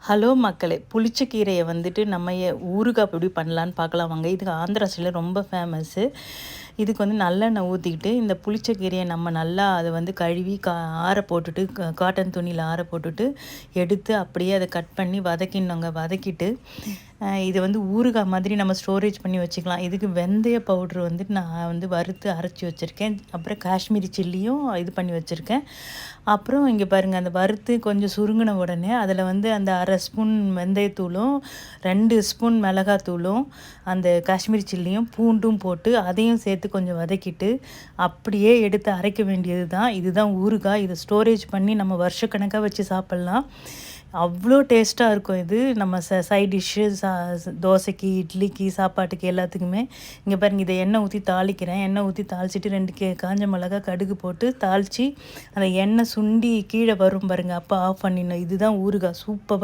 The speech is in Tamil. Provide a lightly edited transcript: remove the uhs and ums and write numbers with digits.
ஹலோ மக்களே! புளிச்ச கீரைய வந்துட்டு நம்ம ஊறுகாய் எப்படி பண்ணலான்னு பார்க்கலாம் வாங்க. இது ஆந்திரா சைடுல ரொம்ப ஃபேமஸ்ஸு. இதுக்கு வந்து நல்லெண்ணெய் ஊத்திக்கிட்டு, இந்த புளிச்ச கீரைய நம்ம நல்லா அத வந்து கழுவி ஆற போட்டுட்டு, காட்டன் துணியில ஆற போட்டுட்டு, எடுத்து அப்படியே அத கட் பண்ணி வதக்கிடணுங்க. வதக்கிட்டு, இது வந்து ஊறுகாய் மாதிரி நம்ம ஸ்டோரேஜ் பண்ணி வச்சுக்கலாம். இதுக்கு வெந்தய பவுட்ரு வந்துட்டு நான் வந்து வறுத்து அரைச்சி வச்சுருக்கேன். அப்புறம் காஷ்மீரி சில்லியும் இது பண்ணி வச்சுருக்கேன். அப்புறம் இங்கே பாருங்கள், அந்த வறுத்து கொஞ்சம் சுருங்கின உடனே அதில் வந்து அந்த 1/2 ஸ்பூன் வெந்தயத்தூளும் 2 ஸ்பூன் மிளகாத்தூளும் அந்த காஷ்மீரி சில்லியும் பூண்டும் போட்டு அதையும் சேர்த்து கொஞ்சம் வதக்கிட்டு அப்படியே எடுத்து அரைக்க வேண்டியது தான். இதுதான் ஊறுகாய். இதை ஸ்டோரேஜ் பண்ணி நம்ம வருஷக்கணக்காக வச்சு சாப்பிட்லாம். அவ்வளோ டேஸ்ட்டாக இருக்கும் இது. நம்ம சைட் டிஷ்ஷு தோசைக்கு, இட்லிக்கு, சாப்பாட்டுக்கு எல்லாத்துக்குமே. இங்கே பாருங்கள், இதை எண்ணெய் ஊற்றி தாளிக்கிறேன். எண்ணெய் ஊற்றி தாளிச்சிட்டு 2 காஞ்ச மிளகா, கடுகு போட்டு தாளித்து அந்த எண்ணெய் சுண்டி கீழே வரும் பாருங்கள், அப்போ ஆஃப் பண்ணிடணும். இதுதான் ஊறுகாய். சூப்பராக